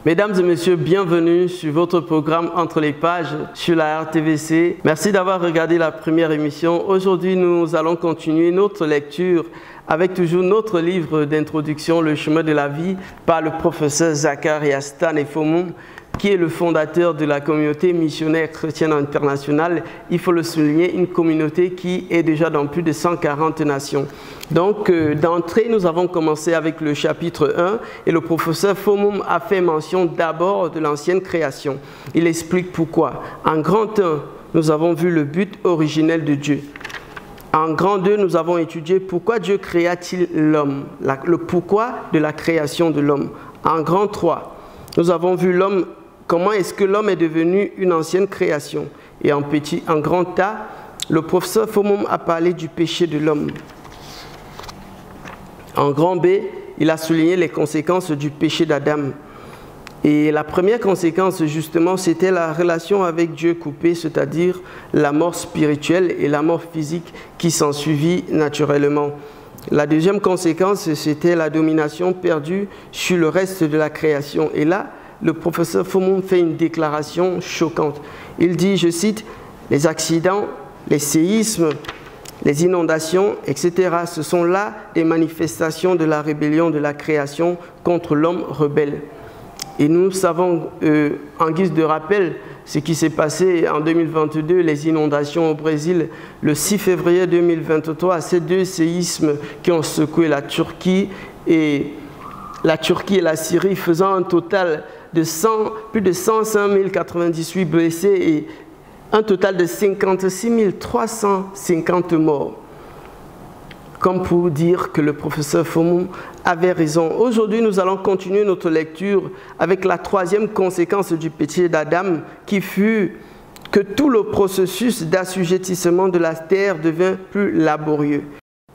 Mesdames et messieurs, bienvenue sur votre programme Entre les pages sur la RTVC. Merci d'avoir regardé la première émission. Aujourd'hui, nous allons continuer notre lecture avec toujours notre livre d'introduction, Le chemin de la vie, par le professeur Zacharias Stanefomum, qui est le fondateur de la communauté missionnaire chrétienne internationale. Il faut le souligner, une communauté qui est déjà dans plus de 140 nations. Donc, d'entrée, nous avons commencé avec le chapitre 1 et le professeur Fomum a fait mention d'abord de l'ancienne création. Il explique pourquoi. En grand 1, nous avons vu le but originel de Dieu. En grand 2, nous avons étudié pourquoi Dieu créa-t-il l'homme, le pourquoi de la création de l'homme. En grand 3, nous avons vu l'homme. Comment est-ce que l'homme est devenu une ancienne création? Et en grand A, le professeur Fomum a parlé du péché de l'homme. En grand B, il a souligné les conséquences du péché d'Adam. Et la première conséquence, justement, c'était la relation avec Dieu coupée, c'est-à-dire la mort spirituelle et la mort physique qui s'ensuivit naturellement. La deuxième conséquence, c'était la domination perdue sur le reste de la création. Et là, le professeur Fomum fait une déclaration choquante. Il dit, je cite, « Les accidents, les séismes, les inondations, etc. ce sont là des manifestations de la rébellion de la création contre l'homme rebelle. » Et nous savons, en guise de rappel, ce qui s'est passé en 2022, les inondations au Brésil, le 6 février 2023, ces deux séismes qui ont secoué la Turquie et la Syrie, faisant un total de plus de 105 098 blessés et un total de 56 350 morts. Comme pour dire que le professeur Fomum avait raison. Aujourd'hui, nous allons continuer notre lecture avec la troisième conséquence du péché d'Adam, qui fut que tout le processus d'assujettissement de la terre devint plus laborieux.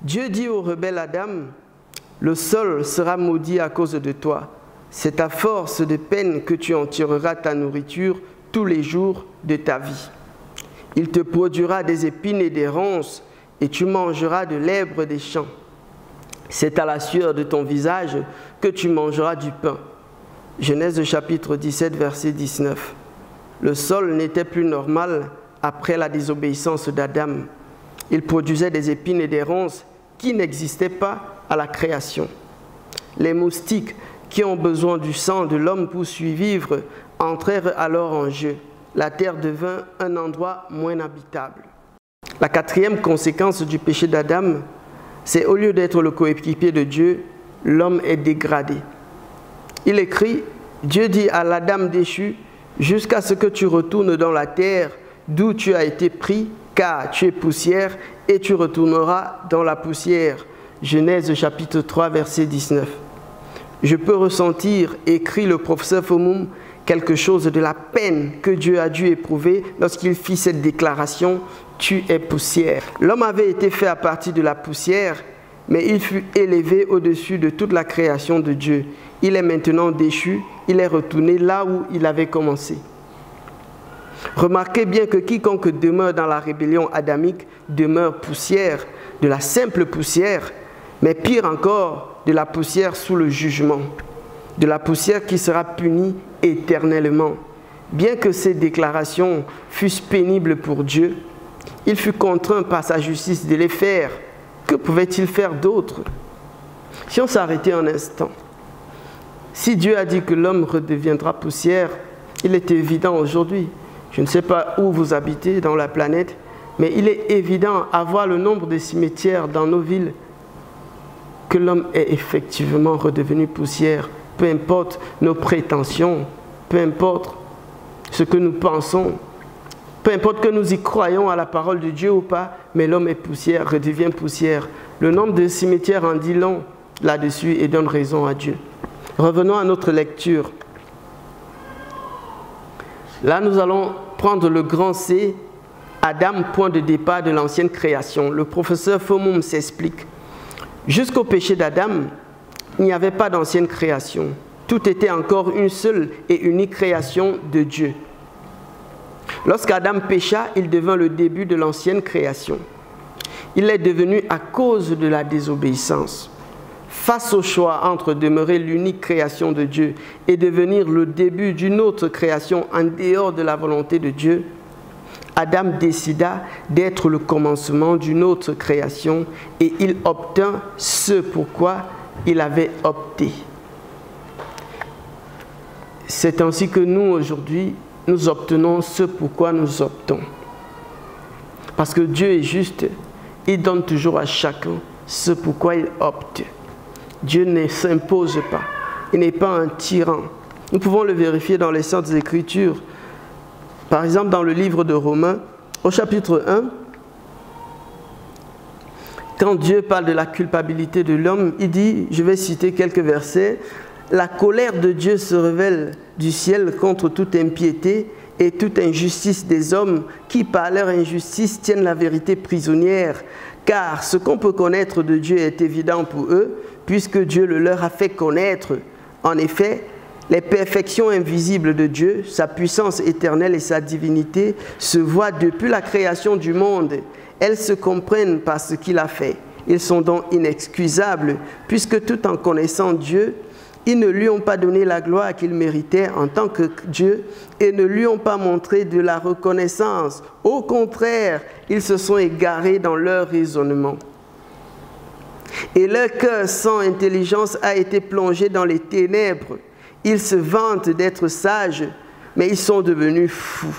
Dieu dit au rebelle Adam, « Le sol sera maudit à cause de toi. C'est à force de peine que tu en tireras ta nourriture tous les jours de ta vie. Il te produira des épines et des ronces, et tu mangeras de l'herbe des champs. C'est à la sueur de ton visage que tu mangeras du pain. » Genèse chapitre 17, verset 19. Le sol n'était plus normal après la désobéissance d'Adam. Il produisait des épines et des ronces qui n'existaient pas à la création. Les moustiques qui ont besoin du sang de l'homme pour survivre entrèrent alors en jeu. La terre devint un endroit moins habitable. La quatrième conséquence du péché d'Adam, c'est au lieu d'être le coéquipier de Dieu, l'homme est dégradé. Il écrit, Dieu dit à l'Adam déchu, jusqu'à ce que tu retournes dans la terre d'où tu as été pris, car tu es poussière et tu retourneras dans la poussière. Genèse chapitre 3, verset 19. Je peux ressentir, écrit le professeur Fomum, quelque chose de la peine que Dieu a dû éprouver lorsqu'il fit cette déclaration, « Tu es poussière ». L'homme avait été fait à partir de la poussière, mais il fut élevé au-dessus de toute la création de Dieu. Il est maintenant déchu, il est retourné là où il avait commencé. Remarquez bien que quiconque demeure dans la rébellion adamique demeure poussière, de la simple poussière, mais pire encore, de la poussière sous le jugement, de la poussière qui sera punie éternellement. Bien que ces déclarations fussent pénibles pour Dieu, il fut contraint par sa justice de les faire. Que pouvait-il faire d'autre? Si on s'arrêtait un instant, si Dieu a dit que l'homme redeviendra poussière, il est évident aujourd'hui, je ne sais pas où vous habitez dans la planète, mais il est évident à voir le nombre de cimetières dans nos villes que l'homme est effectivement redevenu poussière. Peu importe nos prétentions, peu importe ce que nous pensons, peu importe que nous y croyons à la parole de Dieu ou pas, mais l'homme est poussière, redevient poussière. Le nombre de cimetières en dit long là-dessus et donne raison à Dieu. Revenons à notre lecture. Là, nous allons prendre le grand C, Adam, point de départ de l'ancienne création. Le professeur Fomum s'explique. Jusqu'au péché d'Adam, il n'y avait pas d'ancienne création. Tout était encore une seule et unique création de Dieu. Lorsqu'Adam pécha, il devint le début de l'ancienne création. Il est devenu à cause de la désobéissance. face au choix entre demeurer l'unique création de Dieu et devenir le début d'une autre création en dehors de la volonté de Dieu, Adam décida d'être le commencement d'une autre création et il obtint ce pourquoi il avait opté. C'est ainsi que nous, aujourd'hui, nous obtenons ce pourquoi nous optons. Parce que Dieu est juste, il donne toujours à chacun ce pourquoi il opte. Dieu ne s'impose pas, il n'est pas un tyran. Nous pouvons le vérifier dans les Saintes Écritures. Par exemple, dans le livre de Romains, au chapitre 1, quand Dieu parle de la culpabilité de l'homme, il dit, je vais citer quelques versets, « La colère de Dieu se révèle du ciel contre toute impiété et toute injustice des hommes qui, par leur injustice, tiennent la vérité prisonnière. Car ce qu'on peut connaître de Dieu est évident pour eux, puisque Dieu le leur a fait connaître. En effet, les perfections invisibles de Dieu, sa puissance éternelle et sa divinité se voient depuis la création du monde. Elles se comprennent par ce qu'il a fait. Ils sont donc inexcusables, puisque tout en connaissant Dieu, ils ne lui ont pas donné la gloire qu'il méritait en tant que Dieu et ne lui ont pas montré de la reconnaissance. Au contraire, ils se sont égarés dans leur raisonnement. Et leur cœur sans intelligence a été plongé dans les ténèbres. Ils se vantent d'être sages, mais ils sont devenus fous.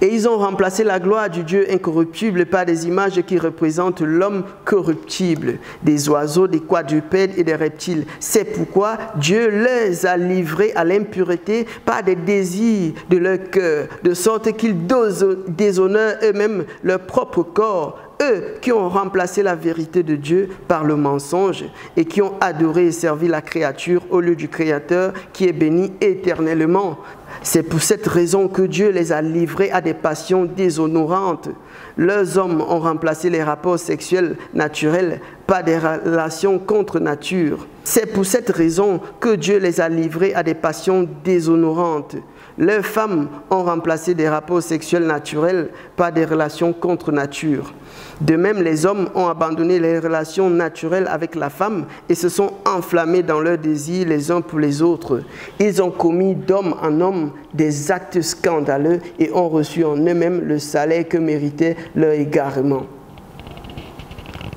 Et ils ont remplacé la gloire du Dieu incorruptible par des images qui représentent l'homme corruptible, des oiseaux, des quadrupèdes et des reptiles. C'est pourquoi Dieu les a livrés à l'impureté par des désirs de leur cœur, de sorte qu'ils déshonorent eux-mêmes leur propre corps. Eux qui ont remplacé la vérité de Dieu par le mensonge et qui ont adoré et servi la créature au lieu du Créateur qui est béni éternellement. C'est pour cette raison que Dieu les a livrés à des passions déshonorantes. Leurs hommes ont remplacé les rapports sexuels naturels par des relations contre nature. C'est pour cette raison que Dieu les a livrés à des passions déshonorantes. Leurs femmes ont remplacé des rapports sexuels naturels par des relations contre nature. De même, les hommes ont abandonné les relations naturelles avec la femme et se sont enflammés dans leurs désirs les uns pour les autres. Ils ont commis d'homme en homme des actes scandaleux et ont reçu en eux-mêmes le salaire que méritait leur égarement.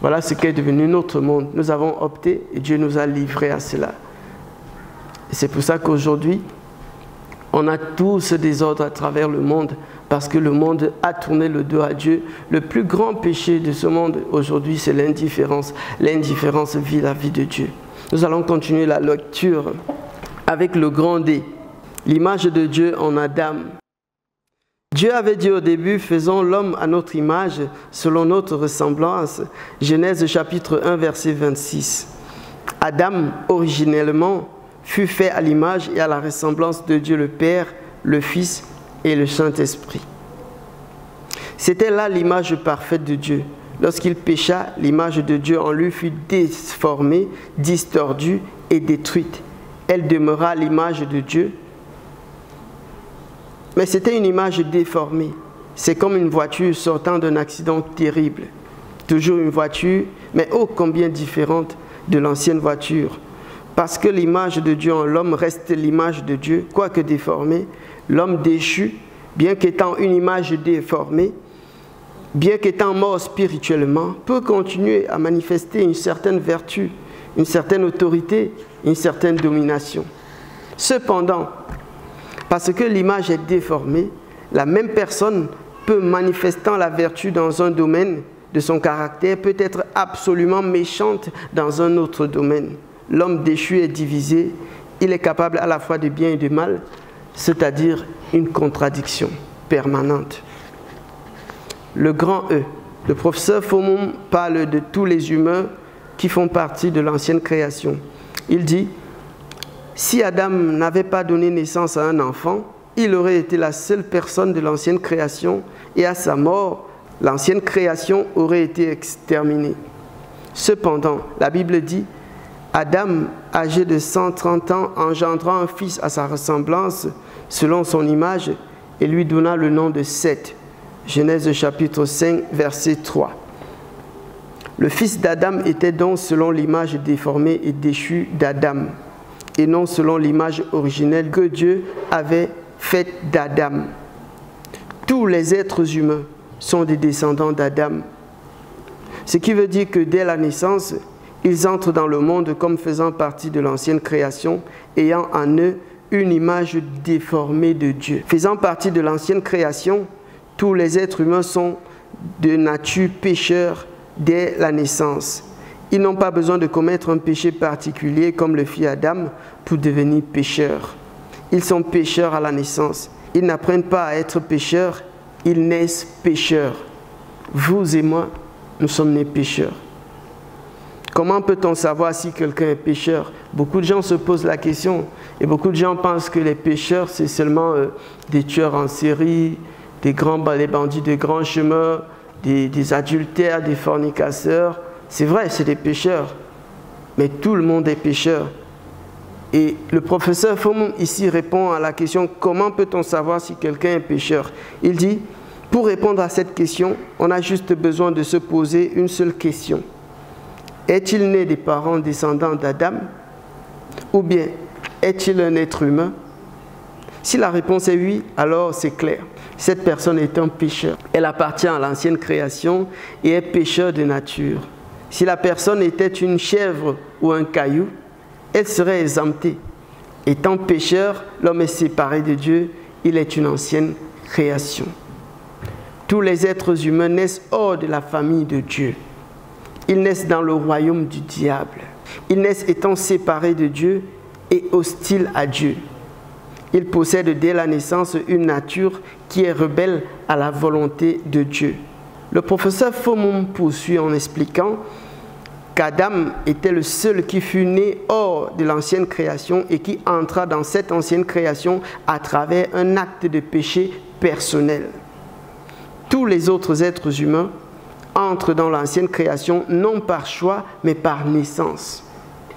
Voilà ce qu'est devenu notre monde. Nous avons opté et Dieu nous a livrés à cela. C'est pour ça qu'aujourd'hui, on a tout ce désordre à travers le monde parce que le monde a tourné le dos à Dieu. Le plus grand péché de ce monde aujourd'hui, c'est l'indifférence. L'indifférence vis-à-vis de Dieu. Nous allons continuer la lecture avec le grand D, l'image de Dieu en Adam. Dieu avait dit au début, faisons l'homme à notre image, selon notre ressemblance. Genèse chapitre 1, verset 26. Adam, originellement, fut fait à l'image et à la ressemblance de Dieu le Père, le Fils et le Saint-Esprit. C'était là l'image parfaite de Dieu. Lorsqu'il pécha, l'image de Dieu en lui fut déformée, distordue et détruite. Elle demeura l'image de Dieu, mais c'était une image déformée. C'est comme une voiture sortant d'un accident terrible. Toujours une voiture, mais ô combien différente de l'ancienne voiture. Parce que l'image de Dieu en l'homme reste l'image de Dieu, quoique déformée, l'homme déchu, bien qu'étant une image déformée, bien qu'étant mort spirituellement, peut continuer à manifester une certaine vertu, une certaine autorité, une certaine domination. Cependant, parce que l'image est déformée, la même personne peut, manifestant la vertu dans un domaine de son caractère, peut être absolument méchante dans un autre domaine. L'homme déchu est divisé, il est capable à la fois de bien et de mal, c'est-à-dire une contradiction permanente. Le grand E, le professeur Fomon parle de tous les humains qui font partie de l'ancienne création. Il dit, si Adam n'avait pas donné naissance à un enfant, il aurait été la seule personne de l'ancienne création et à sa mort, l'ancienne création aurait été exterminée. Cependant, la Bible dit, Adam, âgé de 130 ans, engendra un fils à sa ressemblance, selon son image, et lui donna le nom de Seth. Genèse chapitre 5, verset 3. Le fils d'Adam était donc selon l'image déformée et déchue d'Adam, et non selon l'image originelle que Dieu avait faite d'Adam. Tous les êtres humains sont des descendants d'Adam. Ce qui veut dire que dès la naissance, ils entrent dans le monde comme faisant partie de l'ancienne création, ayant en eux une image déformée de Dieu. Faisant partie de l'ancienne création, tous les êtres humains sont de nature pécheurs dès la naissance. Ils n'ont pas besoin de commettre un péché particulier comme le fit Adam pour devenir pécheurs. Ils sont pécheurs à la naissance. Ils n'apprennent pas à être pécheurs, ils naissent pécheurs. Vous et moi, nous sommes nés pécheurs. Comment peut-on savoir si quelqu'un est pécheur? Beaucoup de gens se posent la question et beaucoup de gens pensent que les pécheurs, c'est seulement des tueurs en série, les bandits de grands chemins, des adultères, des fornicateurs. C'est vrai, c'est des pécheurs, mais tout le monde est pécheur. Et le professeur Fomum ici répond à la question « Comment peut-on savoir si quelqu'un est pécheur ?» Il dit « Pour répondre à cette question, on a juste besoin de se poser une seule question. Est-il né des parents descendants d'Adam? Ou bien est-il un être humain? Si la réponse est oui, alors c'est clair. Cette personne est un pécheur. Elle appartient à l'ancienne création et est pécheur de nature. Si la personne était une chèvre ou un caillou, elle serait exemptée. Étant pécheur, l'homme est séparé de Dieu, il est une ancienne création. Tous les êtres humains naissent hors de la famille de Dieu. Ils naissent dans le royaume du diable. Ils naissent étant séparés de Dieu et hostiles à Dieu. Ils possèdent dès la naissance une nature qui est rebelle à la volonté de Dieu. Le professeur Fomum poursuit en expliquant qu'Adam était le seul qui fut né hors de l'ancienne création et qui entra dans cette ancienne création à travers un acte de péché personnel. Tous les autres êtres humains entrent dans l'ancienne création non par choix mais par naissance.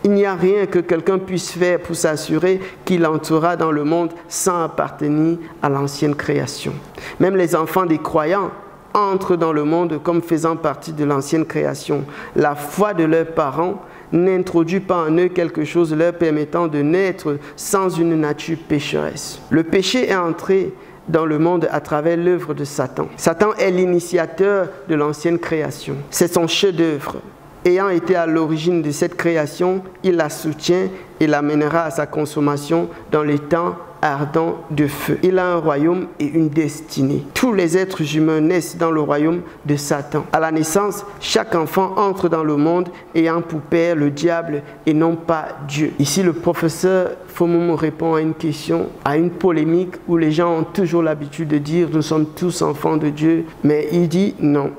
Il n'y a rien que quelqu'un puisse faire pour s'assurer qu'il entrera dans le monde sans appartenir à l'ancienne création. Même les enfants des croyants entrent dans le monde comme faisant partie de l'ancienne création. La foi de leurs parents n'introduit pas en eux quelque chose leur permettant de naître sans une nature pécheresse. Le péché est entré dans le monde à travers l'œuvre de Satan. Satan est l'initiateur de l'ancienne création. C'est son chef-d'œuvre. Ayant été à l'origine de cette création, il la soutient et l'amènera à sa consommation dans les temps ardents de feu. Il a un royaume et une destinée. Tous les êtres humains naissent dans le royaume de Satan. À la naissance, chaque enfant entre dans le monde ayant pour père le diable et non pas Dieu. Ici, le professeur Fomum répond à une question, à une polémique où les gens ont toujours l'habitude de dire « nous sommes tous enfants de Dieu », mais il dit non.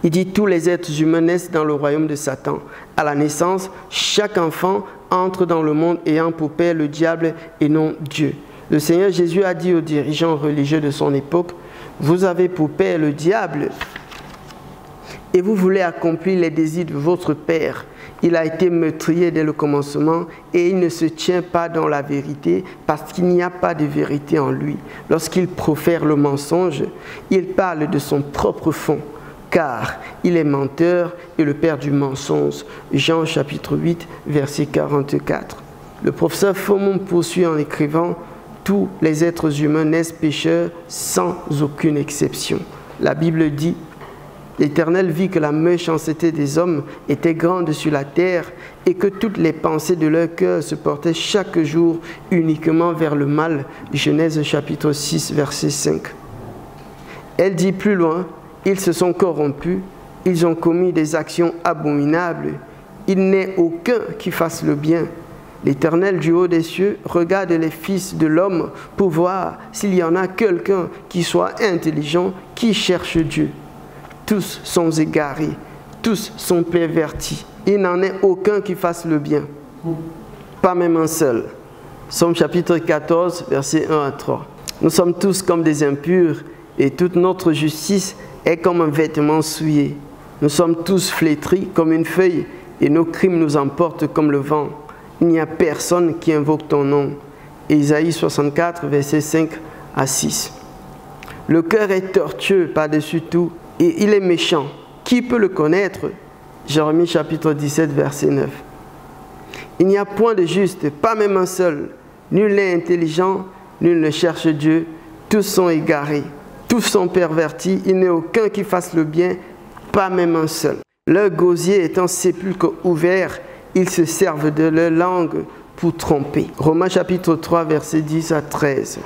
Il dit tous les êtres humains naissent dans le royaume de Satan. À la naissance, chaque enfant entre dans le monde ayant pour père le diable et non Dieu. Le Seigneur Jésus a dit aux dirigeants religieux de son époque, « Vous avez pour père le diable et vous voulez accomplir les désirs de votre père. Il a été meurtrier dès le commencement et il ne se tient pas dans la vérité parce qu'il n'y a pas de vérité en lui. Lorsqu'il profère le mensonge, il parle de son propre fond. Car il est menteur et le père du mensonge. » Jean chapitre 8, verset 44. Le professeur Fomum poursuit en écrivant « Tous les êtres humains naissent pécheurs sans aucune exception. » La Bible dit « L'Éternel vit que la méchanceté des hommes était grande sur la terre et que toutes les pensées de leur cœur se portaient chaque jour uniquement vers le mal. » Genèse chapitre 6, verset 5. Elle dit plus loin, ils se sont corrompus, ils ont commis des actions abominables. Il n'est aucun qui fasse le bien. L'Éternel du haut des cieux regarde les fils de l'homme pour voir s'il y en a quelqu'un qui soit intelligent, qui cherche Dieu. Tous sont égarés, tous sont pervertis. Il n'en est aucun qui fasse le bien. Pas même un seul. Psaume chapitre 14, versets 1 à 3. Nous sommes tous comme des impurs et toute notre justice est comme un vêtement souillé. Nous sommes tous flétris comme une feuille et nos crimes nous emportent comme le vent. Il n'y a personne qui invoque ton nom. Ésaïe 64, versets 5 à 6. Le cœur est tortueux par-dessus tout et il est méchant. Qui peut le connaître? Jérémie chapitre 17, verset 9. Il n'y a point de juste, pas même un seul. Nul n'est intelligent, nul ne cherche Dieu. Tous sont égarés, tous sont pervertis. Il n'est aucun qui fasse le bien, pas même un seul. Leur gosier est un sépulcre ouvert. Ils se servent de leur langue pour tromper. Romains chapitre 3, verset 10 à 13.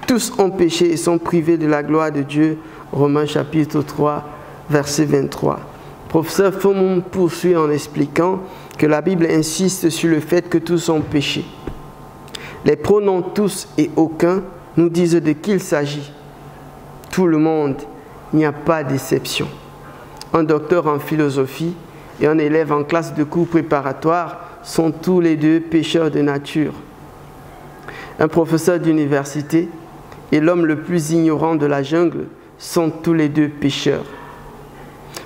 Tous ont péché et sont privés de la gloire de Dieu. Romains chapitre 3, verset 23. Professeur Fomon poursuit en expliquant que la Bible insiste sur le fait que tous ont péché. Les pronoms tous et aucun nous disent de qui il s'agit. Tout le monde, il n'y a pas d'exception. Un docteur en philosophie et un élève en classe de cours préparatoire sont tous les deux pécheurs de nature. Un professeur d'université et l'homme le plus ignorant de la jungle sont tous les deux pécheurs.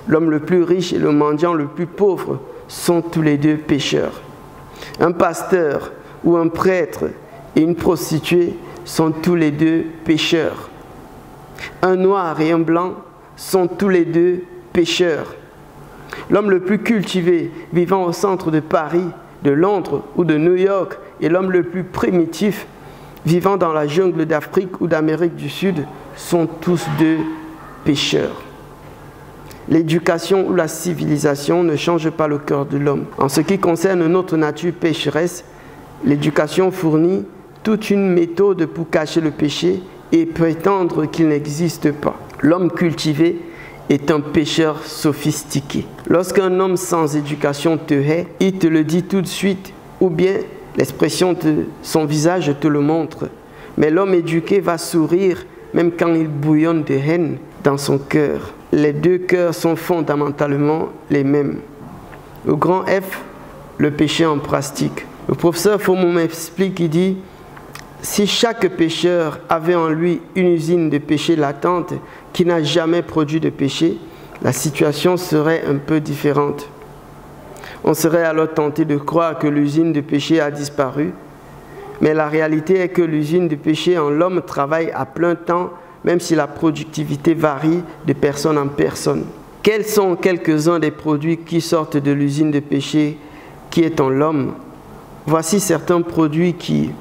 L'homme le plus riche et le mendiant le plus pauvre sont tous les deux pécheurs. Un pasteur ou un prêtre et une prostituée sont tous les deux pécheurs. Un noir et un blanc sont tous les deux pécheurs. L'homme le plus cultivé vivant au centre de Paris, de Londres ou de New York et l'homme le plus primitif vivant dans la jungle d'Afrique ou d'Amérique du Sud sont tous deux pécheurs. L'éducation ou la civilisation ne change pas le cœur de l'homme. En ce qui concerne notre nature pécheresse, l'éducation fournit toute une méthode pour cacher le péché et prétendre qu'il n'existe pas. L'homme cultivé est un pécheur sophistiqué. Lorsqu'un homme sans éducation te hait, il te le dit tout de suite, ou bien l'expression de son visage te le montre. Mais l'homme éduqué va sourire même quand il bouillonne de haine dans son cœur. Les deux cœurs sont fondamentalement les mêmes. Le grand F, le péché en plastique. Le professeur Fomon m'explique, il dit: si chaque pécheur avait en lui une usine de péché latente qui n'a jamais produit de péché, la situation serait un peu différente. On serait alors tenté de croire que l'usine de péché a disparu, mais la réalité est que l'usine de péché en l'homme travaille à plein temps, même si la productivité varie de personne en personne. Quels sont quelques-uns des produits qui sortent de l'usine de péché qui est en l'homme? Voici certains produits qui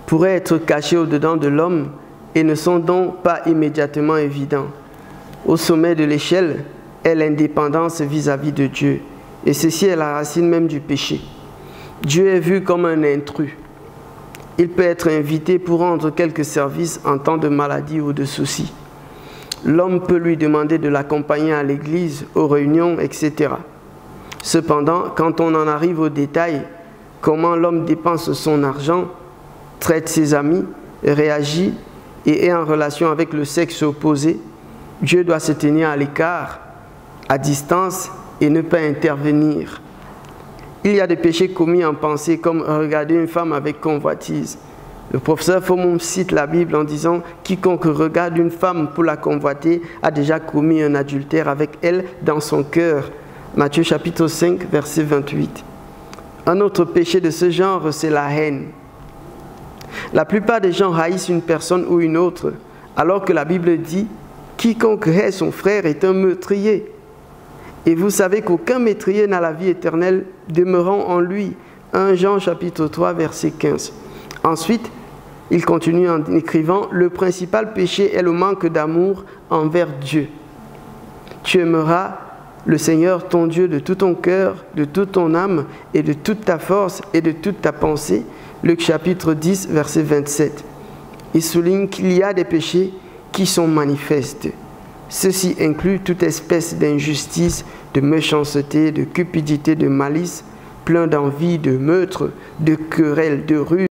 pourraient être cachés au-dedans de l'homme et ne sont donc pas immédiatement évidents. Au sommet de l'échelle est l'indépendance vis-à-vis de Dieu. Et ceci est la racine même du péché. Dieu est vu comme un intrus. Il peut être invité pour rendre quelques services en temps de maladie ou de soucis. L'homme peut lui demander de l'accompagner à l'église, aux réunions, etc. Cependant, quand on en arrive au détail, comment l'homme dépense son argent, traite ses amis, réagit et est en relation avec le sexe opposé, Dieu doit se tenir à l'écart, à distance et ne pas intervenir. Il y a des péchés commis en pensée comme regarder une femme avec convoitise. Le professeur Fomon cite la Bible en disant « Quiconque regarde une femme pour la convoiter a déjà commis un adultère avec elle dans son cœur. » Matthieu chapitre 5, verset 28. Un autre péché de ce genre, c'est la haine. La plupart des gens haïssent une personne ou une autre, alors que la Bible dit « Quiconque hait son frère est un meurtrier ». Et vous savez qu'aucun métrier n'a la vie éternelle demeurant en lui. 1 Jean chapitre 3 verset 15. Ensuite, il continue en écrivant: le principal péché est le manque d'amour envers Dieu. Tu aimeras le Seigneur ton Dieu de tout ton cœur, de toute ton âme et de toute ta force et de toute ta pensée. Luc chapitre 10 verset 27. Il souligne qu'il y a des péchés qui sont manifestes. Ceci inclut toute espèce d'injustice, de méchanceté, de cupidité, de malice, plein d'envie, de meurtre, de querelles, de ruse.